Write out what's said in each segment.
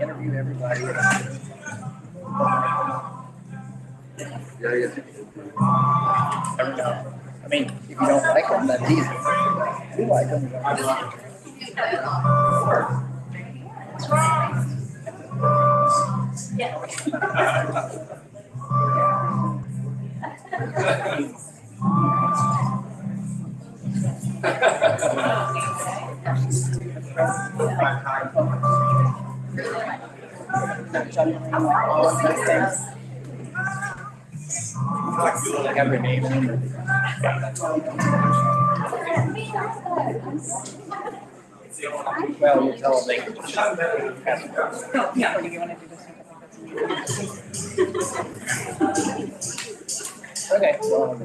Interview everybody. I mean, if you don't like them, that's easy. If you like them, all of these things. I have your name in it. Well, you tell them they can just pass it. Yeah, you want to do this? Okay, well,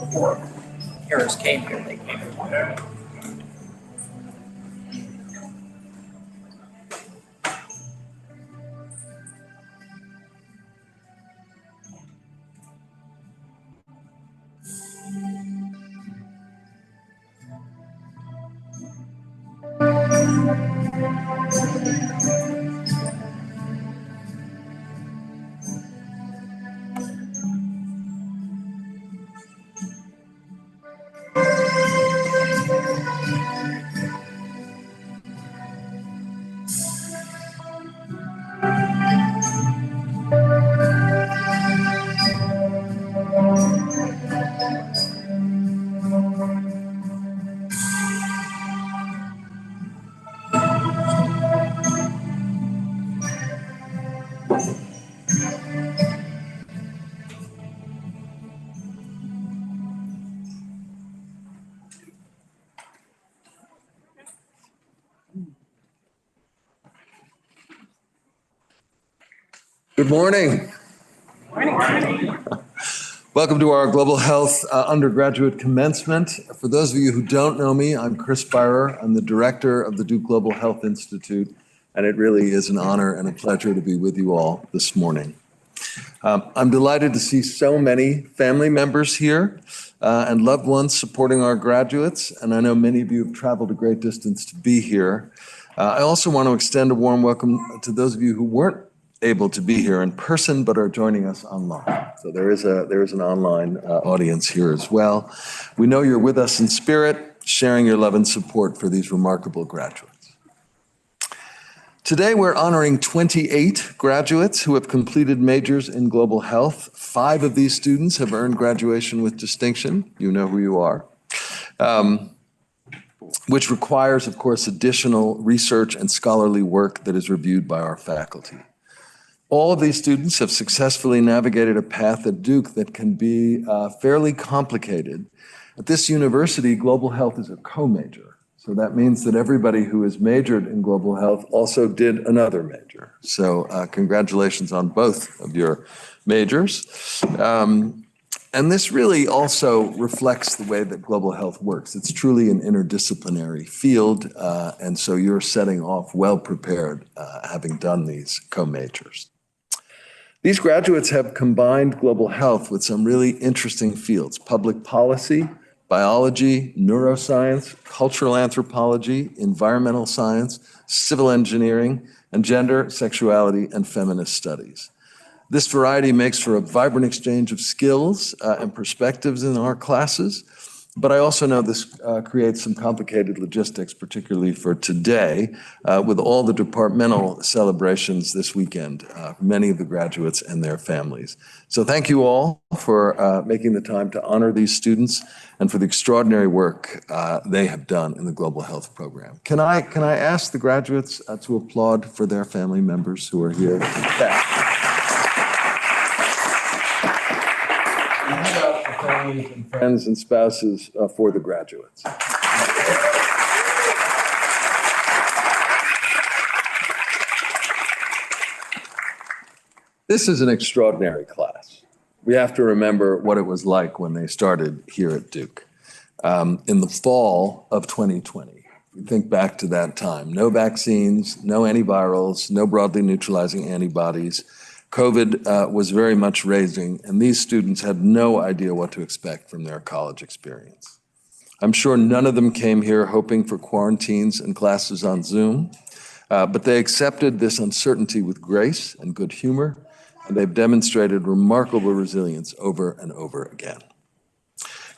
before Harris came here, they came here. Good morning. Welcome to our Global Health Undergraduate Commencement. For those of you who don't know me, I'm Chris Byrer. I'm the director of the Duke Global Health Institute, and it really is an honor and a pleasure to be with you all this morning. I'm delighted to see so many family members here and loved ones supporting our graduates, and I know many of you have traveled a great distance to be here. I also want to extend a warm welcome to those of you who weren't able to be here in person but are joining us online. So there is an online audience here as well. We know you're with us in spirit, sharing your love and support for these remarkable graduates. Today we're honoring 28 graduates who have completed majors in global health. 5 of these students have earned graduation with distinction. You know who you are. Which requires, of course, additional research and scholarly work that is reviewed by our faculty. All of these students have successfully navigated a path at Duke that can be fairly complicated. At this university, global health is a co-major. So that means that everybody who has majored in global health also did another major. So congratulations on both of your majors. And this really also reflects the way that global health works. It's truly an interdisciplinary field, and so you're setting off well prepared, having done these co-majors. These graduates have combined global health with some really interesting fields: public policy, biology, neuroscience, cultural anthropology, environmental science, civil engineering, and gender, sexuality, and feminist studies. This variety makes for a vibrant exchange of skills and perspectives in our classes, but I also know this creates some complicated logistics, particularly for today, with all the departmental celebrations this weekend, for many of the graduates and their families. So thank you all for making the time to honor these students and for the extraordinary work they have done in the Global Health Program. Can I ask the graduates to applaud for their family members who are here? Families and friends and spouses for the graduates. This is an extraordinary class. We have to remember what it was like when they started here at Duke. In the fall of 2020, think back to that time. No vaccines, no antivirals, no broadly neutralizing antibodies. COVID was very much raging, and these students had no idea what to expect from their college experience. I'm sure none of them came here hoping for quarantines and classes on Zoom, but they accepted this uncertainty with grace and good humor, and they've demonstrated remarkable resilience over and over again.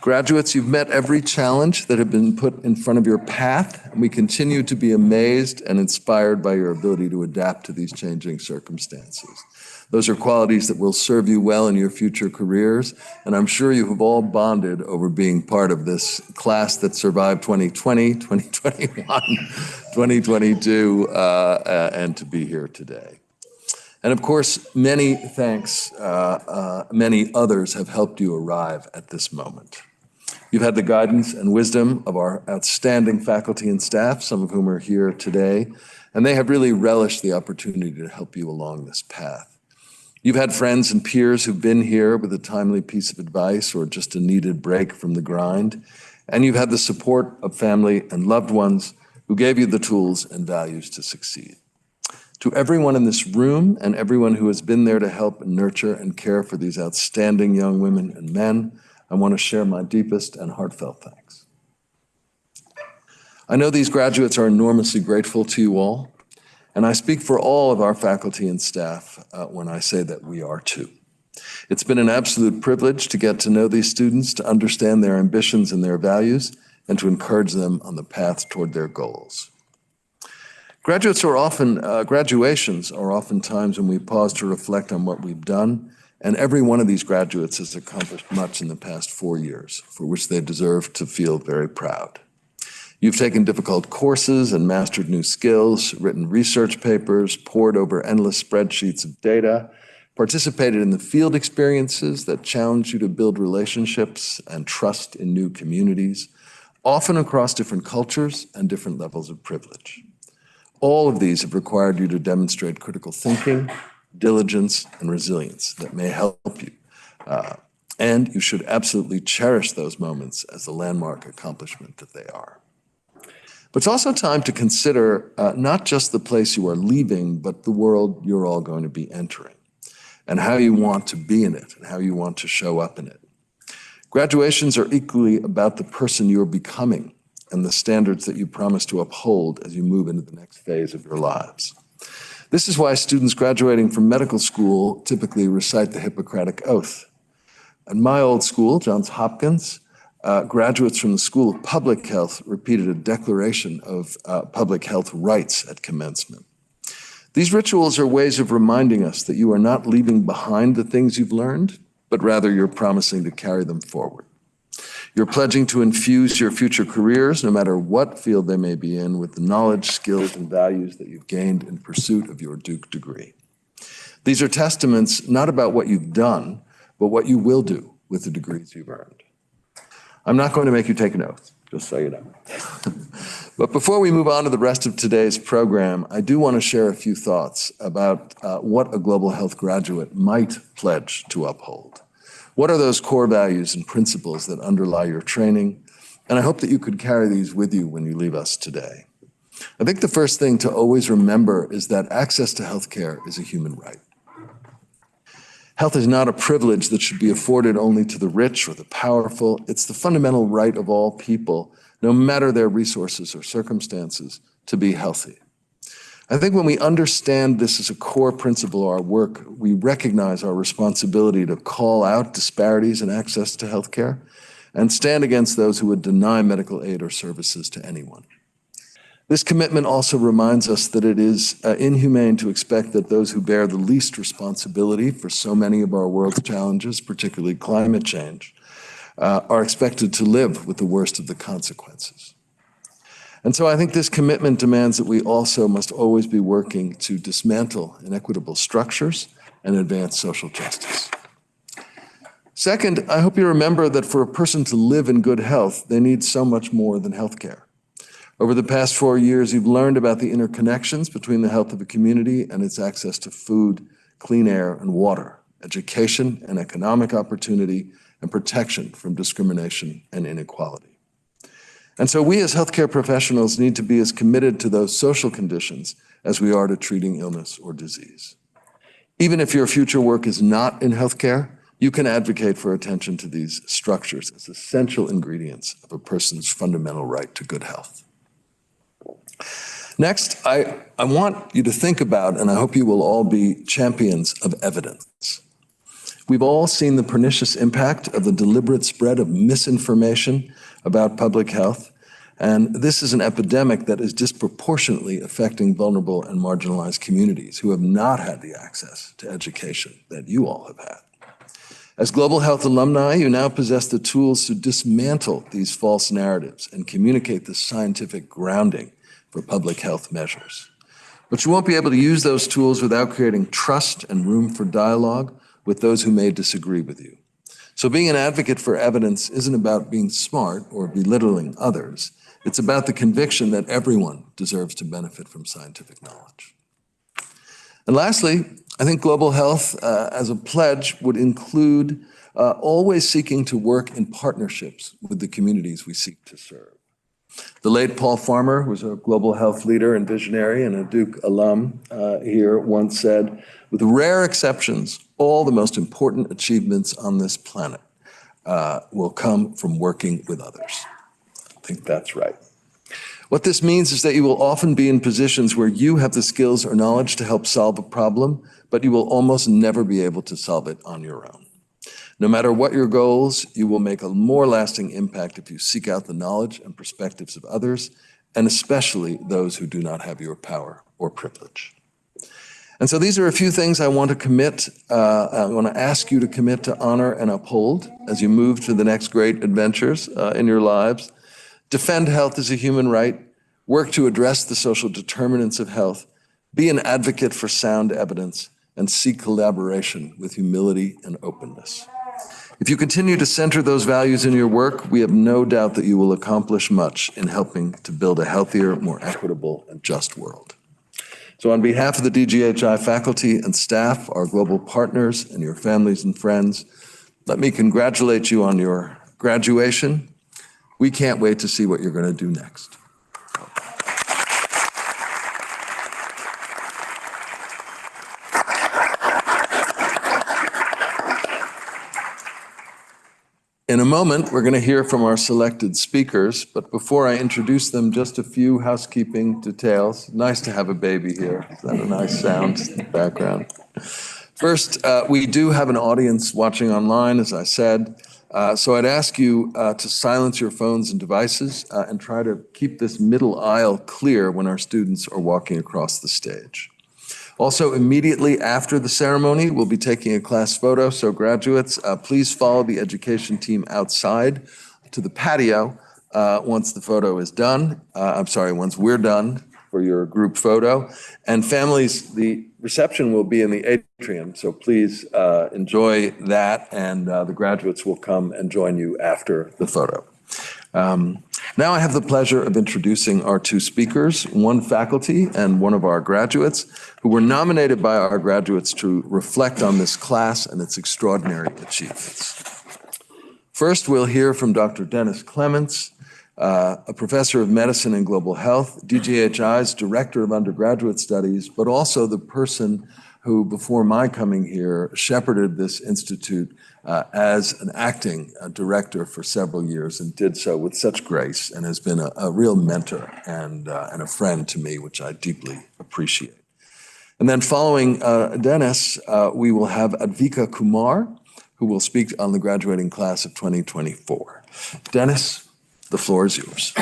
Graduates, you've met every challenge that had been put in front of your path, and we continue to be amazed and inspired by your ability to adapt to these changing circumstances. Those are qualities that will serve you well in your future careers, and I'm sure you have all bonded over being part of this class that survived 2020, 2021, 2022, and to be here today. And of course, many thanks, many others have helped you arrive at this moment. You've had the guidance and wisdom of our outstanding faculty and staff, some of whom are here today, and they have really relished the opportunity to help you along this path. You've had friends and peers who've been here with a timely piece of advice or just a needed break from the grind, and you've had the support of family and loved ones who gave you the tools and values to succeed. To everyone in this room and everyone who has been there to help and nurture and care for these outstanding young women and men, I want to share my deepest and heartfelt thanks. I know these graduates are enormously grateful to you all, and I speak for all of our faculty and staff when I say that we are too. It's been an absolute privilege to get to know these students, to understand their ambitions and their values, and to encourage them on the path toward their goals. Graduations are often times when we pause to reflect on what we've done, and every one of these graduates has accomplished much in the past 4 years, for which they deserve to feel very proud. You've taken difficult courses and mastered new skills, written research papers, pored over endless spreadsheets of data, participated in the field experiences that challenge you to build relationships and trust in new communities, often across different cultures and different levels of privilege. All of these have required you to demonstrate critical thinking, diligence, and resilience that may help you. And you should absolutely cherish those moments as the landmark accomplishment that they are. But it's also time to consider not just the place you are leaving, but the world you're all going to be entering, and how you want to be in it, and how you want to show up in it. Graduations are equally about the person you're becoming and the standards that you promise to uphold as you move into the next phase of your lives. This is why students graduating from medical school typically recite the Hippocratic Oath. At my old school, Johns Hopkins, graduates from the School of Public Health repeated a declaration of public health rights at commencement. These rituals are ways of reminding us that you are not leaving behind the things you've learned, but rather you're promising to carry them forward. You're pledging to infuse your future careers, no matter what field they may be in, with the knowledge, skills, and values that you've gained in pursuit of your Duke degree. These are testaments not about what you've done, but what you will do with the degrees you've earned. I'm not going to make you take an oath, just so you know. But before we move on to the rest of today's program, I do want to share a few thoughts about what a global health graduate might pledge to uphold. What are those core values and principles that underlie your training? And I hope that you could carry these with you when you leave us today. I think the first thing to always remember is that access to healthcare is a human right. Health is not a privilege that should be afforded only to the rich or the powerful. It's the fundamental right of all people, no matter their resources or circumstances, to be healthy. I think when we understand this as a core principle of our work, we recognize our responsibility to call out disparities in access to healthcare and stand against those who would deny medical aid or services to anyone. This commitment also reminds us that it is inhumane to expect that those who bear the least responsibility for so many of our world's challenges, particularly climate change, are expected to live with the worst of the consequences. And so I think this commitment demands that we also must always be working to dismantle inequitable structures and advance social justice. Second, I hope you remember that for a person to live in good health, they need so much more than healthcare. Over the past 4 years, you've learned about the interconnections between the health of a community and its access to food, clean air, and water, education and economic opportunity, and protection from discrimination and inequality. And so we as healthcare professionals need to be as committed to those social conditions as we are to treating illness or disease. Even if your future work is not in healthcare, you can advocate for attention to these structures as essential ingredients of a person's fundamental right to good health. Next, I want you to think about, and I hope you will all be champions of evidence. We've all seen the pernicious impact of the deliberate spread of misinformation about public health, and this is an epidemic that is disproportionately affecting vulnerable and marginalized communities who have not had the access to education that you all have had. As global health alumni, you now possess the tools to dismantle these false narratives and communicate the scientific grounding for public health measures. But you won't be able to use those tools without creating trust and room for dialogue with those who may disagree with you. So being an advocate for evidence isn't about being smart or belittling others. It's about the conviction that everyone deserves to benefit from scientific knowledge. And lastly, I think global health as a pledge would include always seeking to work in partnerships with the communities we seek to serve. The late Paul Farmer, who was a global health leader and visionary and a Duke alum here, once said, with rare exceptions, all the most important achievements on this planet will come from working with others. I think that's right. What this means is that you will often be in positions where you have the skills or knowledge to help solve a problem, but you will almost never be able to solve it on your own. No matter what your goals, you will make a more lasting impact if you seek out the knowledge and perspectives of others, and especially those who do not have your power or privilege. And so these are a few things I want to commit, I want to ask you to commit to honor and uphold as you move to the next great adventures in your lives. Defend health as a human right, work to address the social determinants of health, be an advocate for sound evidence, and seek collaboration with humility and openness. If you continue to center those values in your work, we have no doubt that you will accomplish much in helping to build a healthier, more equitable, and just world. So on behalf of the DGHI faculty and staff, our global partners, and your families and friends, let me congratulate you on your graduation. We can't wait to see what you're going to do next. In a moment, we're going to hear from our selected speakers, but before I introduce them, just a few housekeeping details. Nice to have a baby here. Is that a nice sound in the background? First, we do have an audience watching online, as I said, so I'd ask you to silence your phones and devices and try to keep this middle aisle clear when our students are walking across the stage. Also, immediately after the ceremony, we'll be taking a class photo, so graduates, please follow the education team outside to the patio once the photo is done. Once we're done for your group photo. And families, the reception will be in the atrium, so please enjoy that, and the graduates will come and join you after the photo. Now I have the pleasure of introducing our two speakers, one faculty and one of our graduates, who were nominated by our graduates to reflect on this class and its extraordinary achievements. First, we'll hear from Dr. Dennis Clements, a professor of medicine and global health, DGHI's director of undergraduate studies, but also the person who, before my coming here, shepherded this institute as an acting director for several years and did so with such grace and has been a real mentor and a friend to me, which I deeply appreciate. And then following Dennis, we will have Advika Kumar, who will speak on the graduating class of 2024. Dennis, the floor is yours.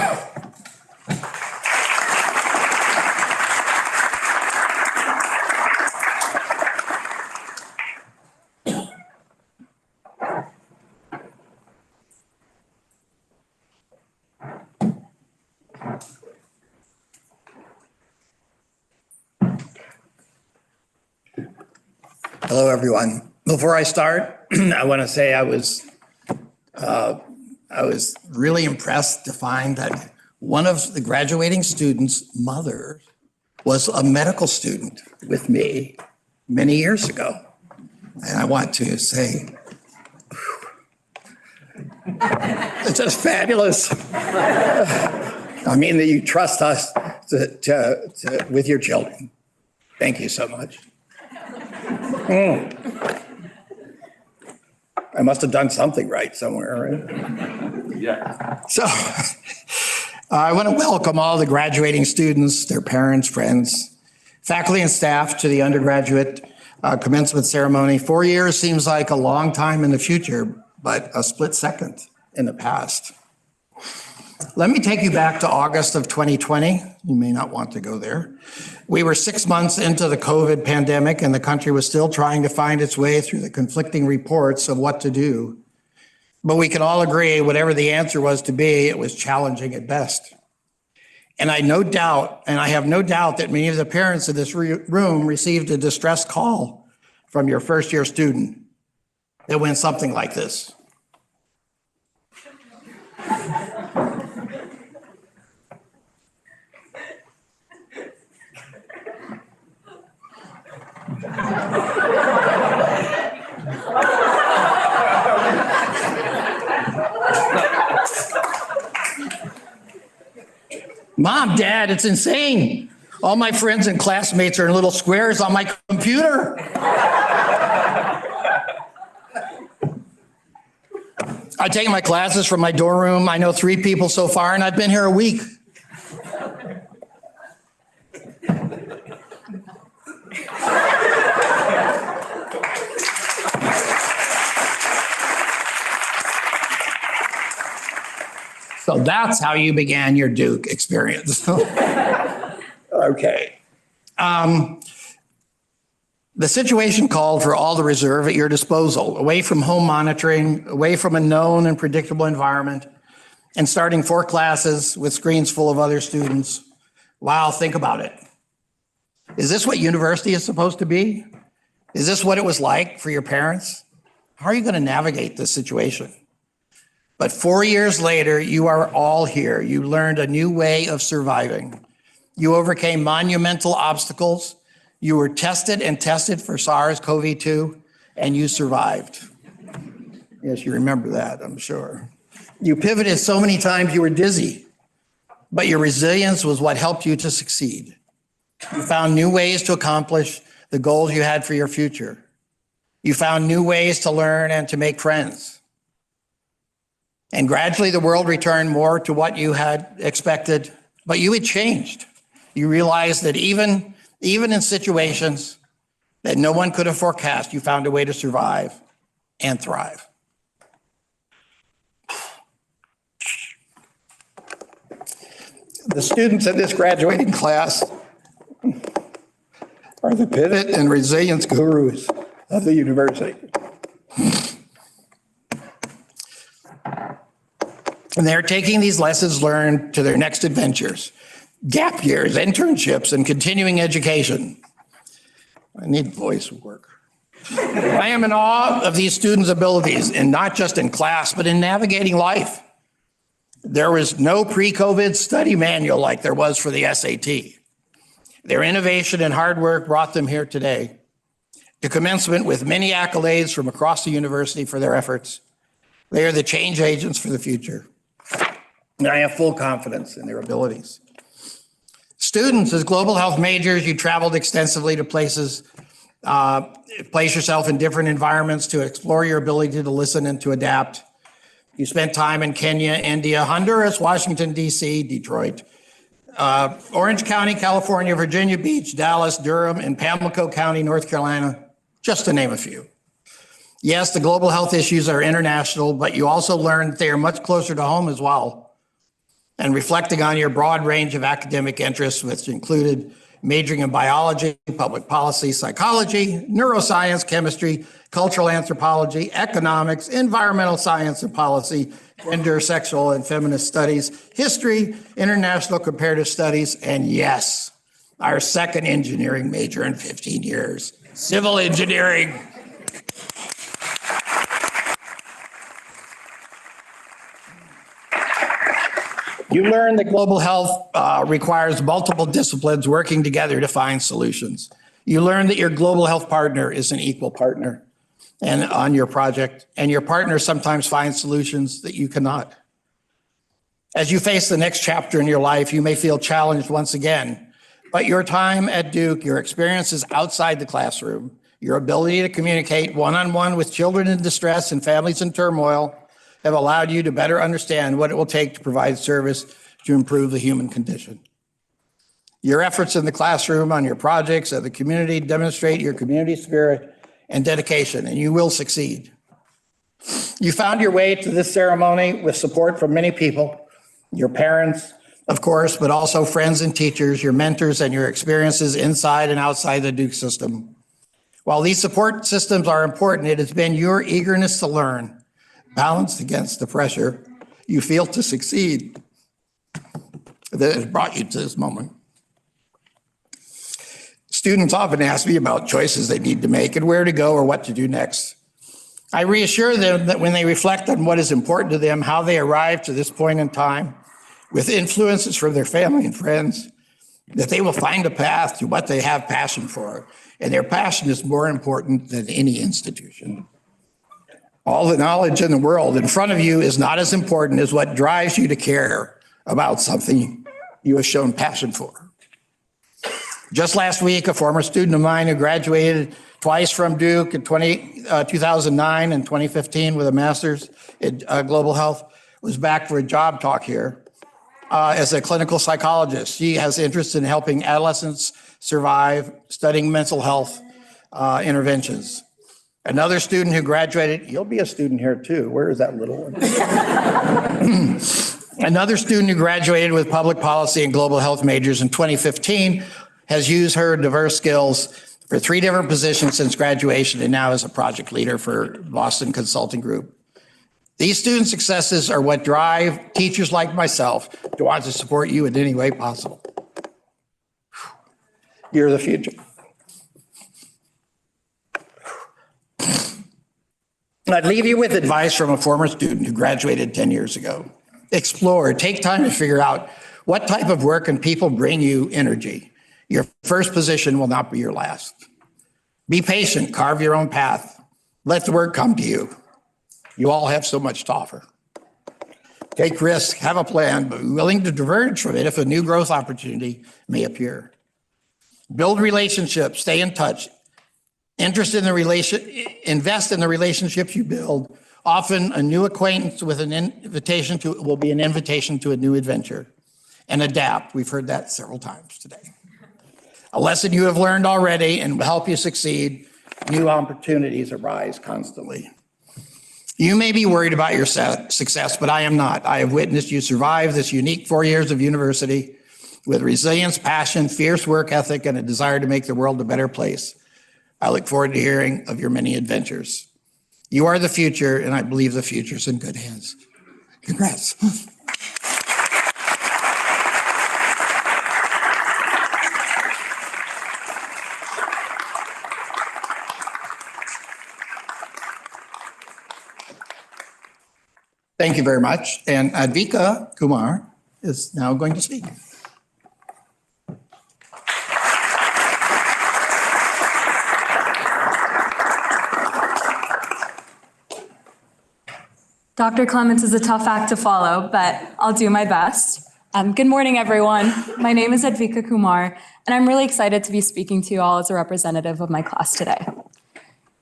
Hello, everyone. Before I start, I want to say I was really impressed to find that one of the graduating students' mother was a medical student with me many years ago. And I want to say, it's just fabulous. I mean that you trust us with your children. Thank you so much. I must have done something right somewhere, right? Yeah. So I want to welcome all the graduating students, their parents, friends, faculty and staff to the undergraduate commencement ceremony. 4 years seems like a long time in the future, but a split second in the past. Let me take you back to August of 2020. You may not want to go there. We were 6 months into the COVID pandemic, and the country was still trying to find its way through the conflicting reports of what to do. But we can all agree, whatever the answer was to be, it was challenging at best. And I have no doubt that many of the parents in this room received a distress call from your first-year student that went something like this. Mom, Dad, it's insane. All my friends and classmates are in little squares on my computer. I take my classes from my dorm room. I know 3 people so far, and I've been here a week. So that's how you began your Duke experience. Okay. The situation called for all the reserve at your disposal, away from home monitoring, away from a known and predictable environment, and starting 4 classes with screens full of other students. Wow, think about it. Is this what university is supposed to be? Is this what it was like for your parents? How are you going to navigate this situation? But 4 years later, you are all here. You learned a new way of surviving. You overcame monumental obstacles. You were tested and tested for SARS-CoV-2, and you survived. Yes, you remember that, I'm sure. You pivoted so many times you were dizzy, but your resilience was what helped you to succeed. You found new ways to accomplish the goals you had for your future. You found new ways to learn and to make friends. And gradually the world returned more to what you had expected, but you had changed. You realized that even in situations that no one could have forecast, you found a way to survive and thrive. The students in this graduating class are the pivot and resilience gurus of the university. And they're taking these lessons learned to their next adventures, gap years, internships, and continuing education. I need voice work. I am in awe of these students' abilities, and not just in class, but in navigating life. There was no pre-COVID study manual like there was for the SAT. Their innovation and hard work brought them here today. To Commencement, with many accolades from across the university for their efforts, they are the change agents for the future. And I have full confidence in their abilities. Students, as global health majors, you traveled extensively to places, place yourself in different environments to explore your ability to listen and to adapt. You spent time in Kenya, India, Honduras, Washington, D.C., Detroit, Orange County, California, Virginia Beach, Dallas, Durham, and Pamlico County, North Carolina, just to name a few. Yes, the global health issues are international, but you also learned they are much closer to home as well. And reflecting on your broad range of academic interests, which included majoring in biology, public policy, psychology, neuroscience, chemistry, cultural anthropology, economics, environmental science and policy, gender, sexual and feminist studies, history, international comparative studies, and yes, our second engineering major in 15 years, civil engineering. You learn that global health requires multiple disciplines working together to find solutions. You learn that your global health partner is an equal partner and on your project, and your partner sometimes finds solutions that you cannot. As you face the next chapter in your life, you may feel challenged once again, but your time at Duke, your experiences outside the classroom, your ability to communicate one-on-one with children in distress and families in turmoil have allowed you to better understand what it will take to provide service to improve the human condition. Your efforts in the classroom, on your projects, and the community demonstrate your community spirit and dedication, and you will succeed. You found your way to this ceremony with support from many people, your parents, of course, but also friends and teachers, your mentors, and your experiences inside and outside the Duke system. While these support systems are important, it has been your eagerness to learn, balanced against the pressure you feel to succeed, that has brought you to this moment. Students often ask me about choices they need to make and where to go or what to do next. I reassure them that when they reflect on what is important to them, how they arrived to this point in time, with influences from their family and friends, that they will find a path to what they have passion for, and their passion is more important than any institution. All the knowledge in the world in front of you is not as important as what drives you to care about something you have shown passion for. Just last week, a former student of mine who graduated twice from Duke in 2009 and 2015 with a master's in global health was back for a job talk here as a clinical psychologist. She has interest in helping adolescents survive, studying mental health interventions. Another student who graduated, you'll be a student here too. Where is that little one? Another student who graduated with public policy and global health majors in 2015 has used her diverse skills for 3 different positions since graduation and now is a project leader for Boston Consulting Group. These student successes are what drive teachers like myself to want to support you in any way possible. You're the future. I'd leave you with advice from a former student who graduated 10 years ago. Explore, take time to figure out what type of work and people bring you energy. Your first position will not be your last. Be patient, carve your own path. Let the work come to you. You all have so much to offer. Take risks, have a plan, but be willing to diverge from it if a new growth opportunity may appear. Build relationships, stay in touch. Invest in the relationships you build. Often a new acquaintance with will be an invitation to a new adventure. And adapt. We've heard that several times today. A lesson you have learned already and will help you succeed. New opportunities arise constantly. You may be worried about your success, but I am not. I have witnessed you survive this unique 4 years of university with resilience, passion, fierce work ethic, and a desire to make the world a better place. I look forward to hearing of your many adventures. You are the future, and I believe the future's in good hands. Congrats. Thank you very much. And Advika Kumar is now going to speak. Dr. Clements is a tough act to follow, but I'll do my best. Good morning, everyone. My name is Advika Kumar, and I'm really excited to be speaking to you all as a representative of my class today.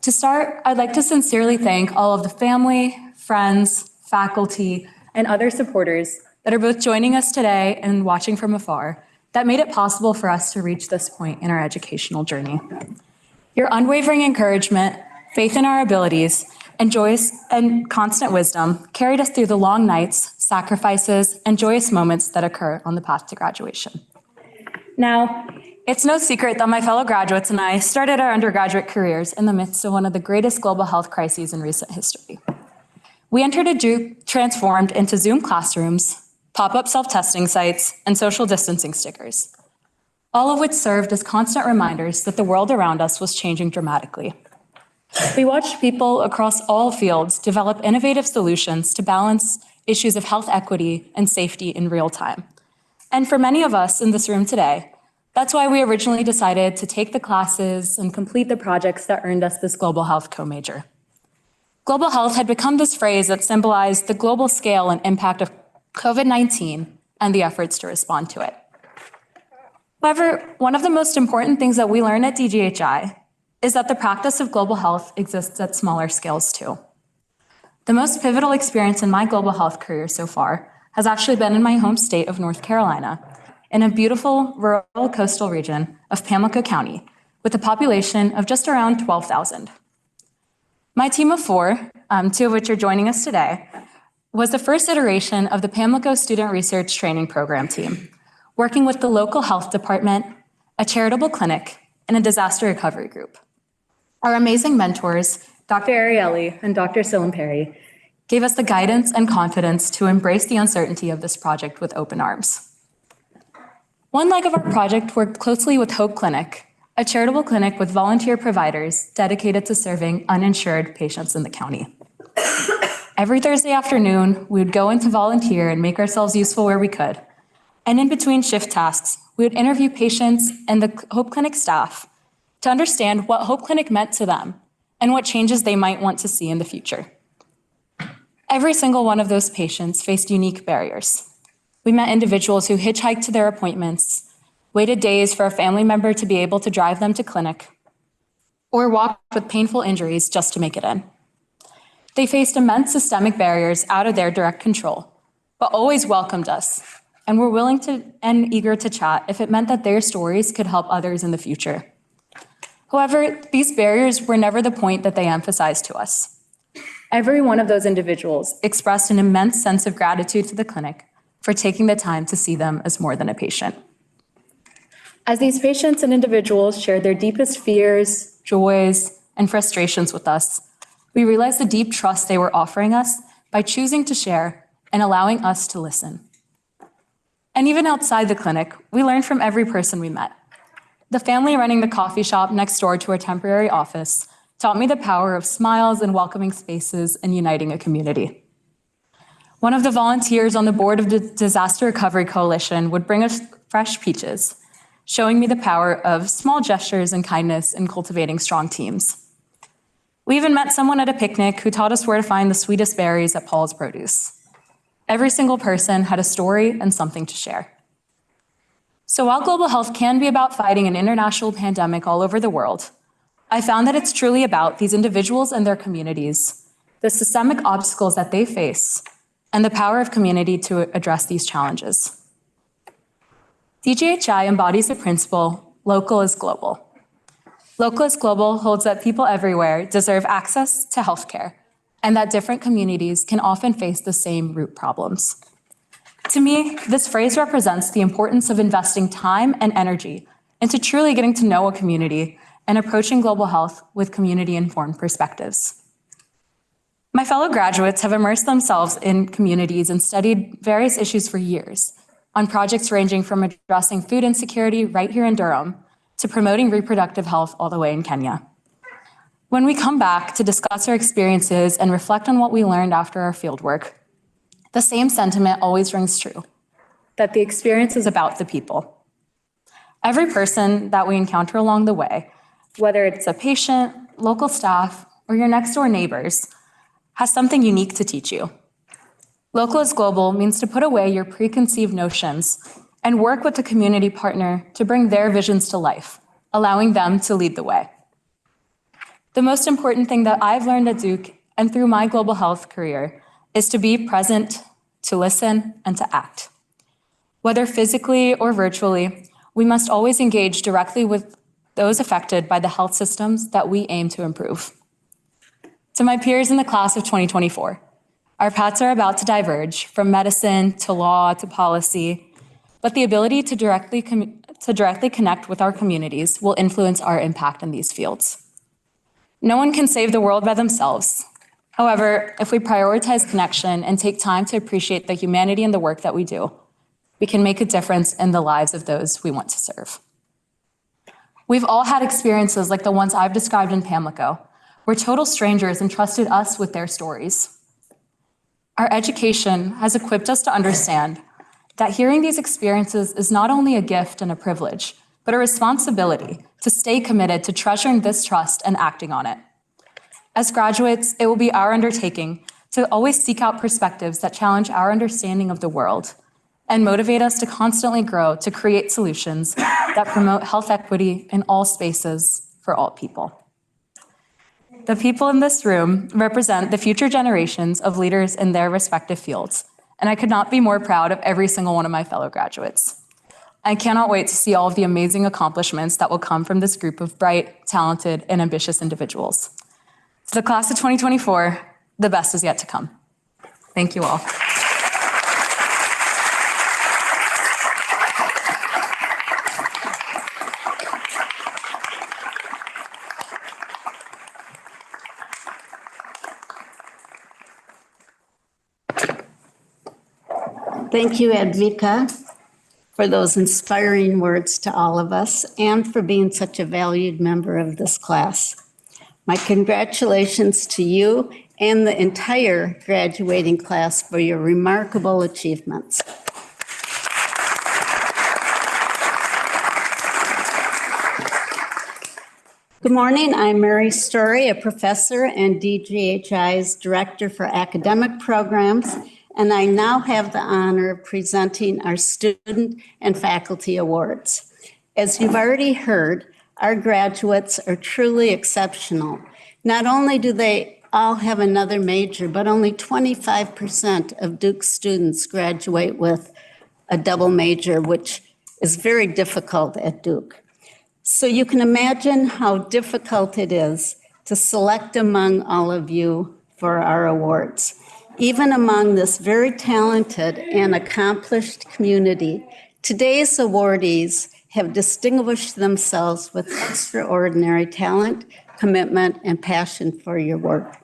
To start, I'd like to sincerely thank all of the family, friends, faculty, and other supporters that are both joining us today and watching from afar that made it possible for us to reach this point in our educational journey. Your unwavering encouragement, faith in our abilities, and joyous and constant wisdom carried us through the long nights, sacrifices, and joyous moments that occur on the path to graduation. Now, it's no secret that my fellow graduates and I started our undergraduate careers in the midst of one of the greatest global health crises in recent history. We entered a Duke transformed into Zoom classrooms, pop-up self-testing sites, and social distancing stickers, all of which served as constant reminders that the world around us was changing dramatically. We watched people across all fields develop innovative solutions to balance issues of health equity and safety in real time. And for many of us in this room today, that's why we originally decided to take the classes and complete the projects that earned us this global health co-major. Global health had become this phrase that symbolized the global scale and impact of COVID-19 and the efforts to respond to it. However, one of the most important things that we learned at DGHI is that the practice of global health exists at smaller scales too. The most pivotal experience in my global health career so far has actually been in my home state of North Carolina, in a beautiful rural coastal region of Pamlico County, with a population of just around 12,000. My team of four, two of which are joining us today, was the first iteration of the Pamlico Student Research Training Program team, working with the local health department, a charitable clinic, and a disaster recovery group. Our amazing mentors, Dr. Ariely and Dr. Silimperi, gave us the guidance and confidence to embrace the uncertainty of this project with open arms. One leg of our project worked closely with Hope Clinic, a charitable clinic with volunteer providers dedicated to serving uninsured patients in the county. Every Thursday afternoon, we would go in to volunteer and make ourselves useful where we could. And in between shift tasks, we would interview patients and the Hope Clinic staff to understand what Hope Clinic meant to them and what changes they might want to see in the future. Every single one of those patients faced unique barriers. We met individuals who hitchhiked to their appointments, waited days for a family member to be able to drive them to clinic, or walked with painful injuries just to make it in. They faced immense systemic barriers out of their direct control, but always welcomed us and were willing to and eager to chat if it meant that their stories could help others in the future. However, these barriers were never the point that they emphasized to us. Every one of those individuals expressed an immense sense of gratitude to the clinic for taking the time to see them as more than a patient. As these patients and individuals shared their deepest fears, joys, and frustrations with us, we realized the deep trust they were offering us by choosing to share and allowing us to listen. And even outside the clinic, we learned from every person we met. The family running the coffee shop next door to our temporary office taught me the power of smiles and welcoming spaces and uniting a community. One of the volunteers on the board of the Disaster Recovery Coalition would bring us fresh peaches, showing me the power of small gestures and kindness in cultivating strong teams. We even met someone at a picnic who taught us where to find the sweetest berries at Paul's Produce. Every single person had a story and something to share. So while global health can be about fighting an international pandemic all over the world, I found that it's truly about these individuals and their communities, the systemic obstacles that they face, and the power of community to address these challenges. DGHI embodies the principle, local is global. Local is global holds that people everywhere deserve access to healthcare, and that different communities can often face the same root problems. To me, this phrase represents the importance of investing time and energy into truly getting to know a community and approaching global health with community-informed perspectives. My fellow graduates have immersed themselves in communities and studied various issues for years on projects ranging from addressing food insecurity right here in Durham to promoting reproductive health all the way in Kenya. When we come back to discuss our experiences and reflect on what we learned after our fieldwork, the same sentiment always rings true, that the experience is about the people. Every person that we encounter along the way, whether it's a patient, local staff, or your next door neighbors, has something unique to teach you. Local is global means to put away your preconceived notions and work with a community partner to bring their visions to life, allowing them to lead the way. The most important thing that I've learned at Duke and through my global health career is to be present, to listen, and to act. Whether physically or virtually, we must always engage directly with those affected by the health systems that we aim to improve. To my peers in the class of 2024, our paths are about to diverge from medicine to law to policy, but the ability to directly connect with our communities will influence our impact in these fields. No one can save the world by themselves. However, if we prioritize connection and take time to appreciate the humanity in the work that we do, we can make a difference in the lives of those we want to serve. We've all had experiences like the ones I've described in Pamlico, where total strangers entrusted us with their stories. Our education has equipped us to understand that hearing these experiences is not only a gift and a privilege, but a responsibility to stay committed to treasuring this trust and acting on it. As graduates, it will be our undertaking to always seek out perspectives that challenge our understanding of the world and motivate us to constantly grow to create solutions that promote health equity in all spaces for all people. The people in this room represent the future generations of leaders in their respective fields, and I could not be more proud of every single one of my fellow graduates. I cannot wait to see all of the amazing accomplishments that will come from this group of bright, talented, and ambitious individuals. To the class of 2024, the best is yet to come. Thank you all. Thank you, Advika, for those inspiring words to all of us and for being such a valued member of this class. My congratulations to you and the entire graduating class for your remarkable achievements. Good morning, I'm Mary Story, a professor and DGHI's Director for Academic Programs, and I now have the honor of presenting our student and faculty awards. As you've already heard, our graduates are truly exceptional. Not only do they all have another major, but only 25% of Duke students graduate with a double major, which is very difficult at Duke. So you can imagine how difficult it is to select among all of you for our awards. Even among this very talented and accomplished community, today's awardees have distinguished themselves with extraordinary talent, commitment, and passion for your work.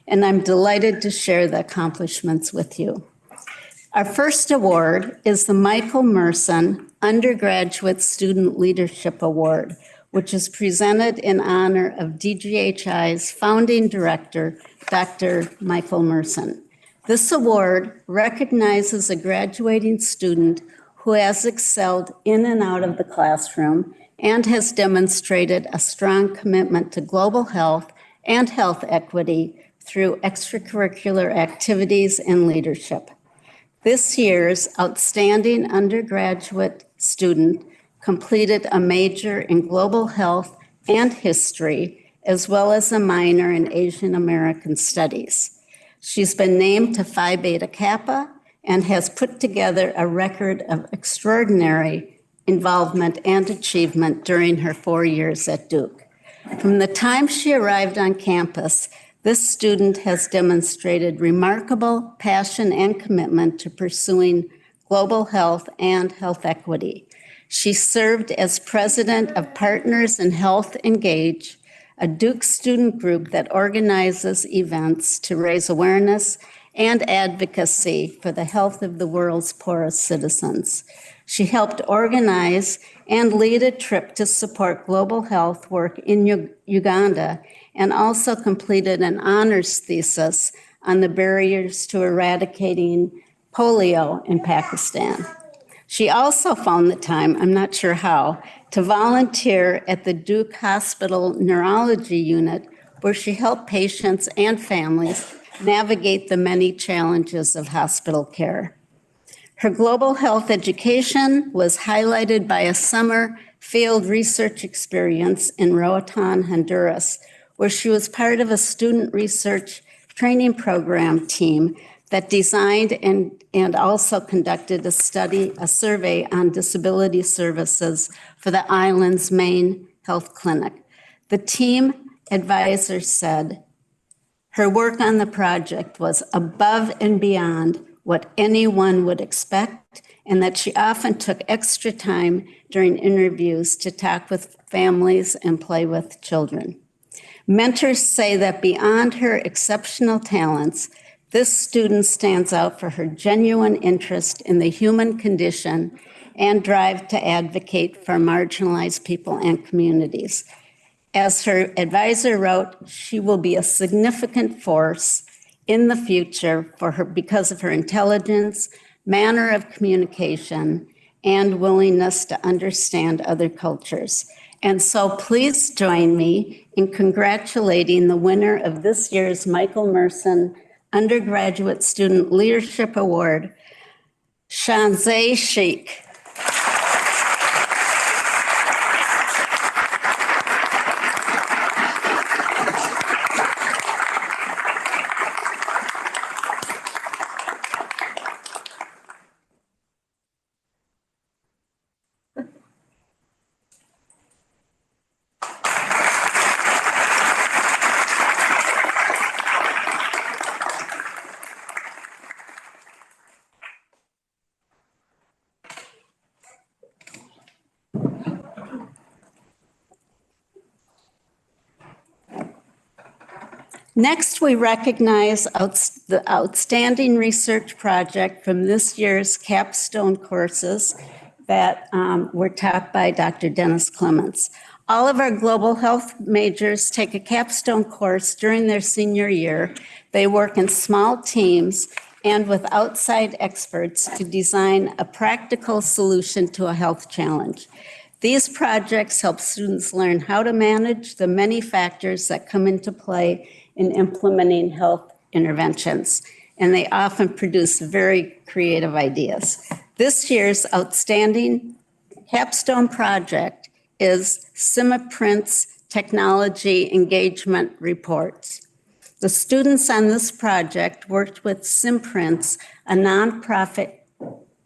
And I'm delighted to share the accomplishments with you. Our first award is the Michael Merson Undergraduate Student Leadership Award, which is presented in honor of DGHI's founding director, Dr. Michael Merson. This award recognizes a graduating student who has excelled in and out of the classroom and has demonstrated a strong commitment to global health and health equity through extracurricular activities and leadership. This year's outstanding undergraduate student completed a major in global health and history, as well as a minor in Asian American studies. She's been named to Phi Beta Kappa and has put together a record of extraordinary involvement and achievement during her 4 years at Duke. From the time she arrived on campus, this student has demonstrated remarkable passion and commitment to pursuing global health and health equity. She served as president of Partners in Health Engage, a Duke student group that organizes events to raise awareness and advocacy for the health of the world's poorest citizens. She helped organize and lead a trip to support global health work in Uganda and also completed an honors thesis on the barriers to eradicating polio in Pakistan. She also found the time, I'm not sure how, to volunteer at the Duke Hospital Neurology Unit, where she helped patients and families navigate the many challenges of hospital care. Her global health education was highlighted by a summer field research experience in Roatan, Honduras, where she was part of a student research training program team that designed and also conducted a survey on disability services for the island's main health clinic. The team advisor said her work on the project was above and beyond what anyone would expect, and that she often took extra time during interviews to talk with families and play with children. Mentors say that beyond her exceptional talents, this student stands out for her genuine interest in the human condition and drive to advocate for marginalized people and communities. As her advisor wrote, she will be a significant force in the future for her because of her intelligence, manner of communication, and willingness to understand other cultures. And so please join me in congratulating the winner of this year's Michael Merson Undergraduate Student Leadership Award, Shanzeh Sheikh. Next, we recognize the outstanding research project from this year's capstone courses that were taught by Dr. Dennis Clements. All of our global health majors take a capstone course during their senior year. They work in small teams and with outside experts to design a practical solution to a health challenge. These projects help students learn how to manage the many factors that come into play in implementing health interventions, and they often produce very creative ideas. This year's outstanding capstone project is CIMAPRINT's Technology Engagement Reports. The students on this project worked with CIMPRINTS, a nonprofit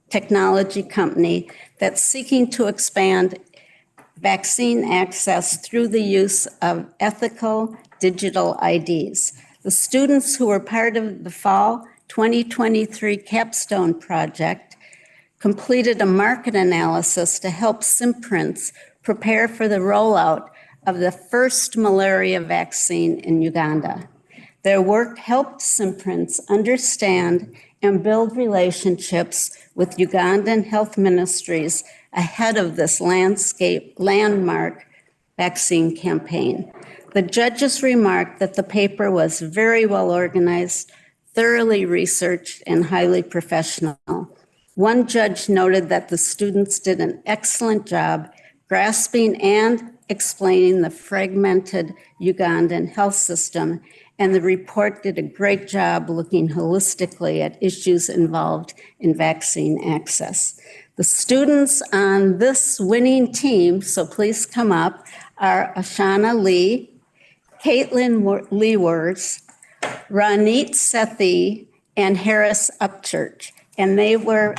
technology company that's seeking to expand vaccine access through the use of ethical digital IDs. The students who were part of the fall 2023 capstone project completed a market analysis to help CIMPRINTS prepare for the rollout of the first malaria vaccine in Uganda. Their work helped CIMPRINTS understand and build relationships with Ugandan health ministries ahead of this landmark vaccine campaign. The judges remarked that the paper was very well organized, thoroughly researched, and highly professional. One judge noted that the students did an excellent job grasping and explaining the fragmented Ugandan health system, and the report did a great job looking holistically at issues involved in vaccine access. The students on this winning team, so please come up, are Ashana Lee, Caitlin Leewers, Ranit Sethi, and Harris Upchurch. And they were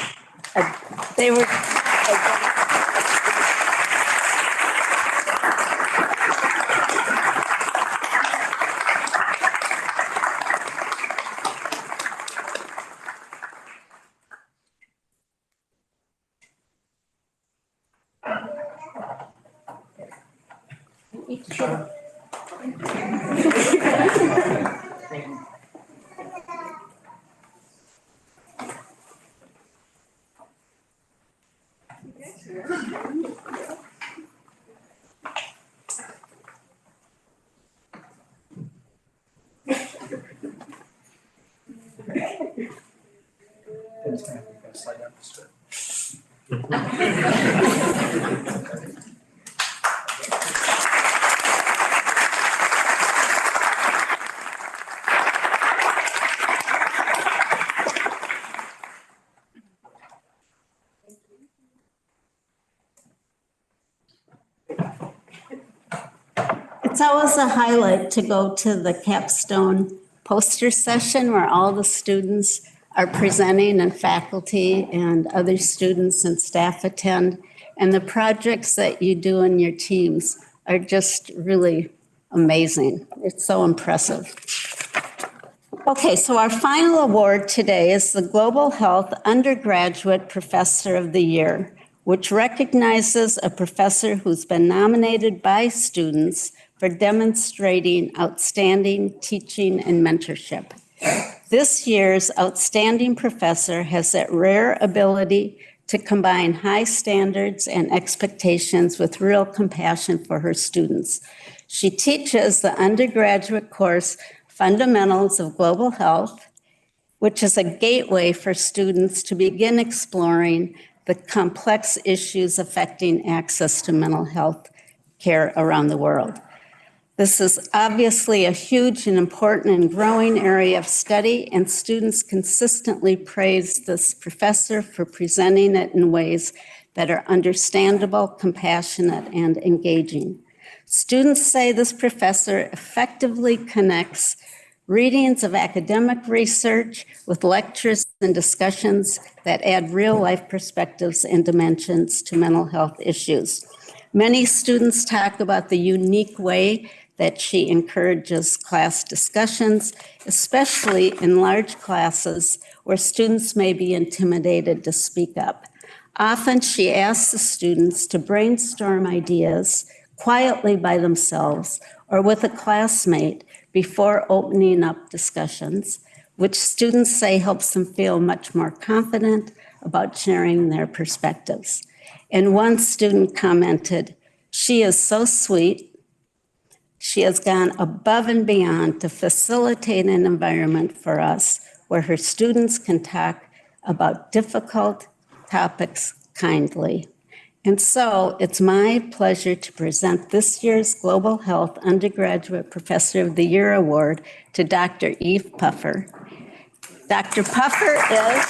It's always a highlight to go to the capstone poster session where all the students are presenting and faculty and other students and staff attend. And the projects that you do in your teams are just really amazing. It's so impressive. Okay, so our final award today is the Global Health Undergraduate Professor of the Year, which recognizes a professor who's been nominated by students for demonstrating outstanding teaching and mentorship. This year's outstanding professor has that rare ability to combine high standards and expectations with real compassion for her students. She teaches the undergraduate course, Fundamentals of Global Health, which is a gateway for students to begin exploring the complex issues affecting access to mental health care around the world. This is obviously a huge and important and growing area of study, and students consistently praise this professor for presenting it in ways that are understandable, compassionate, and engaging. Students say this professor effectively connects readings of academic research with lectures and discussions that add real-life perspectives and dimensions to mental health issues. Many students talk about the unique way that she encourages class discussions, especially in large classes where students may be intimidated to speak up. Often she asks the students to brainstorm ideas quietly by themselves or with a classmate before opening up discussions, which students say helps them feel much more confident about sharing their perspectives. And one student commented, "She is so sweet. She has gone above and beyond to facilitate an environment for us where her students can talk about difficult topics kindly." And so it's my pleasure to present this year's Global Health Undergraduate Professor of the Year Award to Dr. Eve Puffer. Dr. Puffer is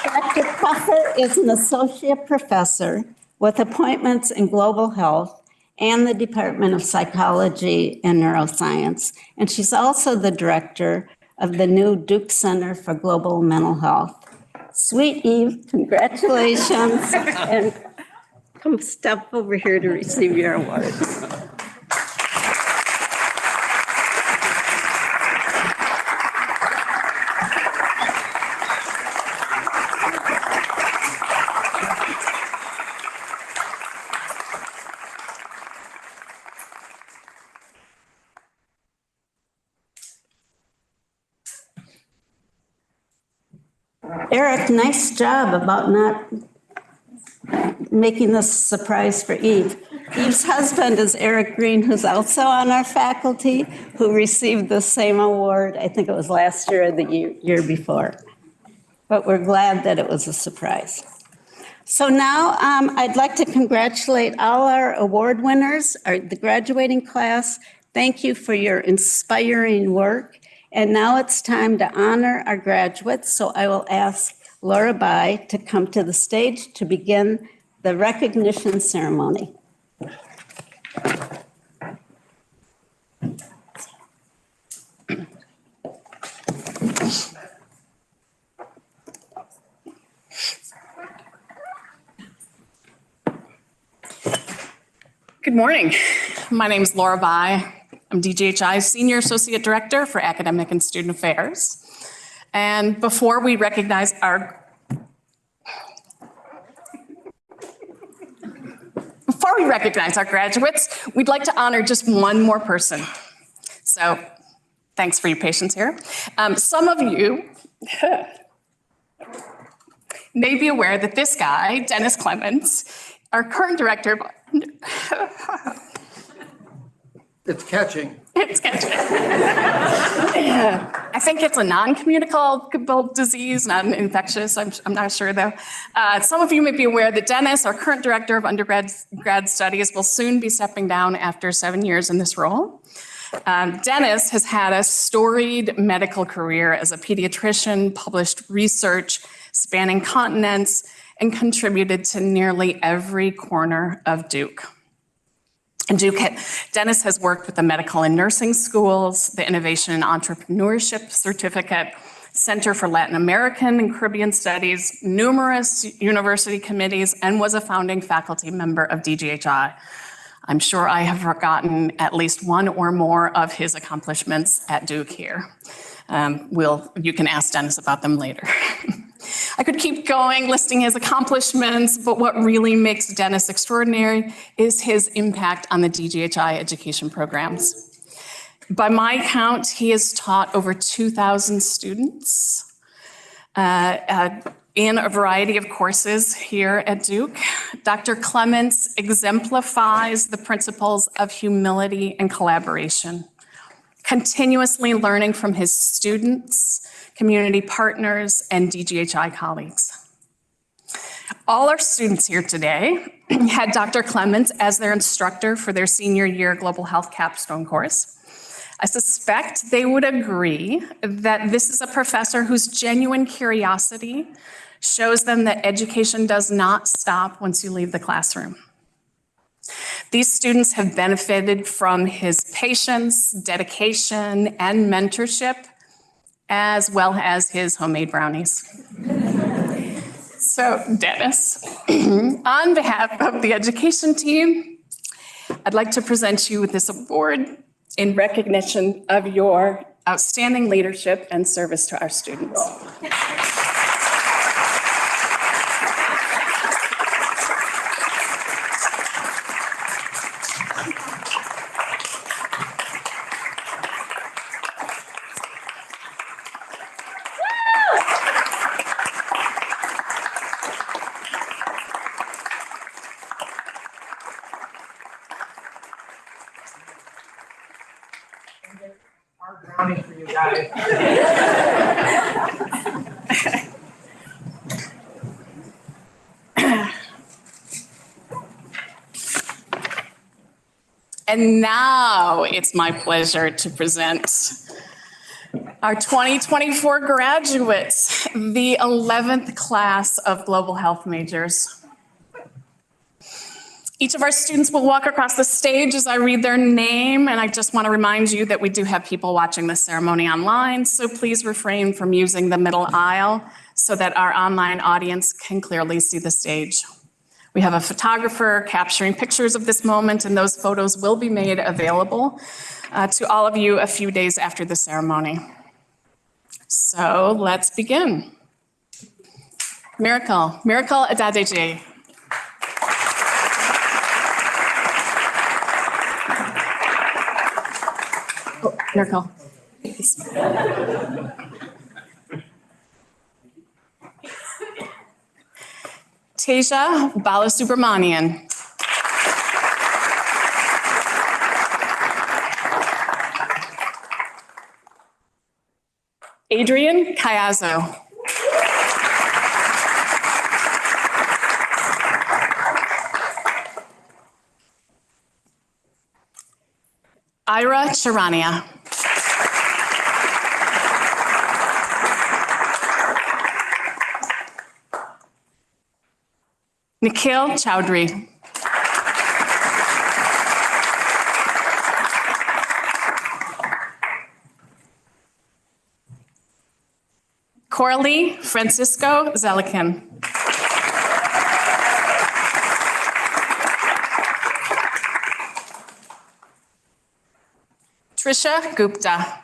Dr. Puffer is an associate professor with appointments in global health and the Department of Psychology and Neuroscience. And she's also the director of the new Duke Center for Global Mental Health. Sweet Eve, congratulations. And come step over here to receive your award. Eric, nice job about not making this a surprise for Eve. Eve's husband is Eric Green, who's also on our faculty, who received the same award, I think it was last year or the year before. But we're glad that it was a surprise. So now I'd like to congratulate all our award winners, the graduating class. Thank you for your inspiring work. And now it's time to honor our graduates. So I will ask Laura Bai to come to the stage to begin the recognition ceremony. Good morning. My name is Laura Bai. I'm DGHI's Senior Associate Director for Academic and Student Affairs. And before we recognize our graduates, we'd like to honor just one more person. So thanks for your patience here. Some of you may be aware that this guy, Dennis Clements, our current director of It's catching. It's catching. I think it's a non-communicable disease, not an infectious. I'm not sure though. Some of you may be aware that Dennis, our current director of undergrad studies, will soon be stepping down after 7 years in this role. Dennis has had a storied medical career as a pediatrician, published research spanning continents, and contributed to nearly every corner of Duke. Dennis has worked with the medical and nursing schools, the Innovation and Entrepreneurship Certificate, Center for Latin American and Caribbean Studies, numerous university committees, and was a founding faculty member of DGHI. I'm sure I have forgotten at least one or more of his accomplishments at Duke here. You can ask Dennis about them later. I could keep going listing his accomplishments, but what really makes Dennis extraordinary is his impact on the DGHI education programs. By my count, he has taught over 2,000 students in a variety of courses here at Duke. Dr. Clements exemplifies the principles of humility and collaboration, continuously learning from his students, community partners, and DGHI colleagues. All our students here today had Dr. Clements as their instructor for their senior year Global Health Capstone course. I suspect they would agree that this is a professor whose genuine curiosity shows them that education does not stop once you leave the classroom. These students have benefited from his patience, dedication, and mentorship, as well as his homemade brownies. So, Dennis, on behalf of the education team, I'd like to present you with this award in recognition of your outstanding leadership and service to our students. Brownie for you guys. And now it's my pleasure to present our 2024 graduates, the 11th class of global health majors. Each of our students will walk across the stage as I read their name, and I just want to remind you that we do have people watching the ceremony online, so please refrain from using the middle aisle so that our online audience can clearly see the stage. We have a photographer capturing pictures of this moment, and those photos will be made available to all of you a few days after the ceremony. So let's begin. Miracle Adadeji. Oh, Miracle. Teja Balasubramanian. Adrian Cayazo. Ira Charania. Nikhil Chowdhury. Coralie Francisco Zelikin. Trisha Gupta.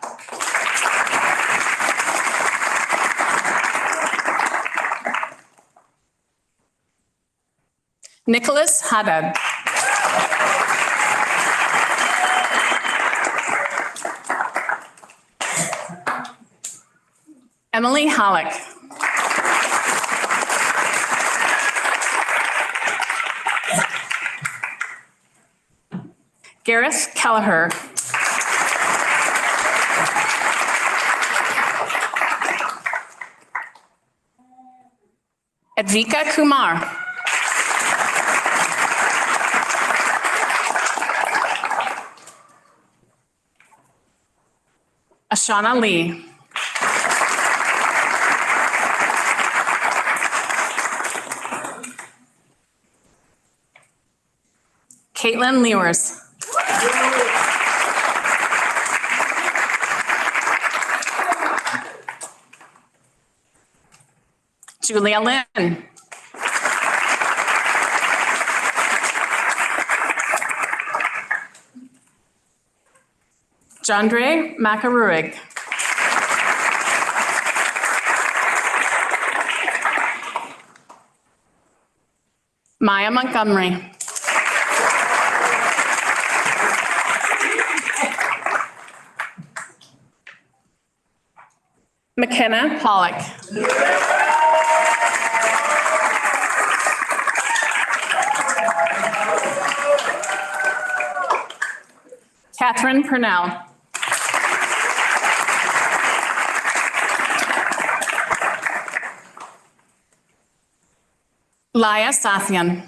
Nicholas Haddad. Emily Halleck. Gareth Kelleher. Advika Kumar. Ashana Lee. Caitlin Lewers. Julia Lynn. Jandre Makaruig. Maya Montgomery. McKenna Pollock. Catherine Purnell. Laya Sathian.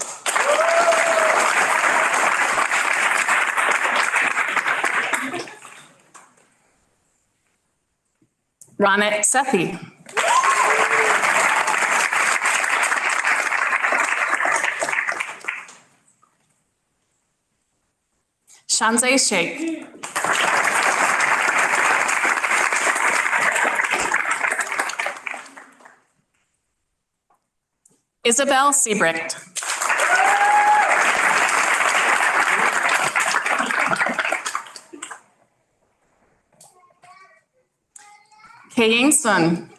Ronit Sethi. Shanzay Sheikh. Isabel Siebrecht. Kaying Sun.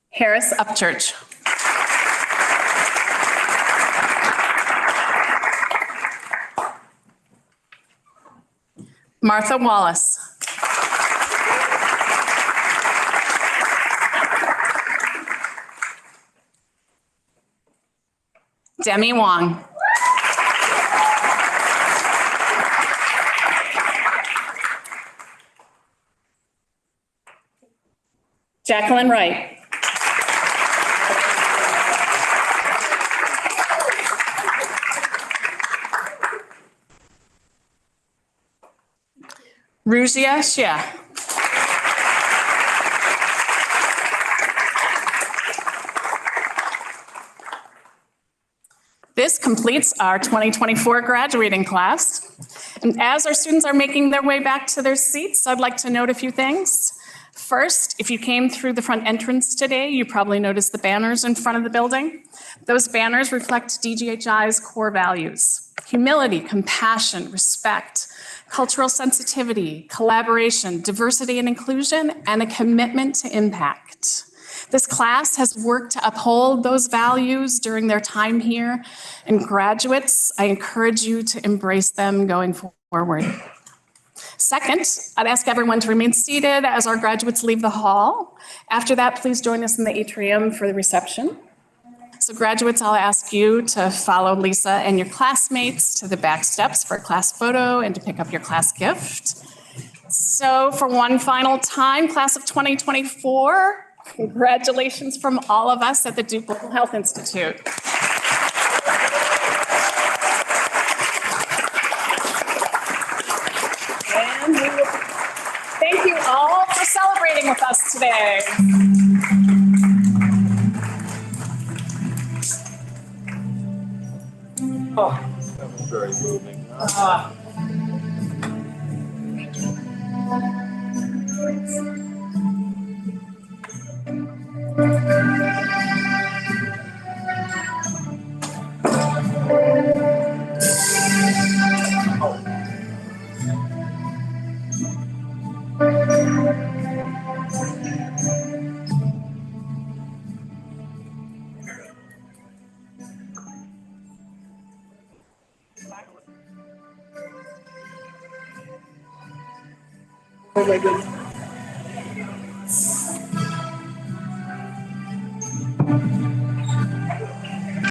Harris Upchurch. Martha Wallace. Demi Wong. Jacqueline Wright. Ruzia Shia. This completes our 2024 graduating class. And as our students are making their way back to their seats, I'd like to note a few things. First, if you came through the front entrance today, you probably noticed the banners in front of the building. Those banners reflect DGHI's core values: humility, compassion, respect, cultural sensitivity, collaboration, diversity and inclusion, and a commitment to impact. This class has worked to uphold those values during their time here, and graduates, I encourage you to embrace them going forward. Second, I'd ask everyone to remain seated as our graduates leave the hall. After that, please join us in the atrium for the reception. So graduates, I'll ask you to follow Lisa and your classmates to the back steps for a class photo and to pick up your class gift. So for one final time, class of 2024, congratulations from all of us at the Duke Global Health Institute. And we will thank you all for celebrating with us today. Oh, that was very moving. Oh my goodness.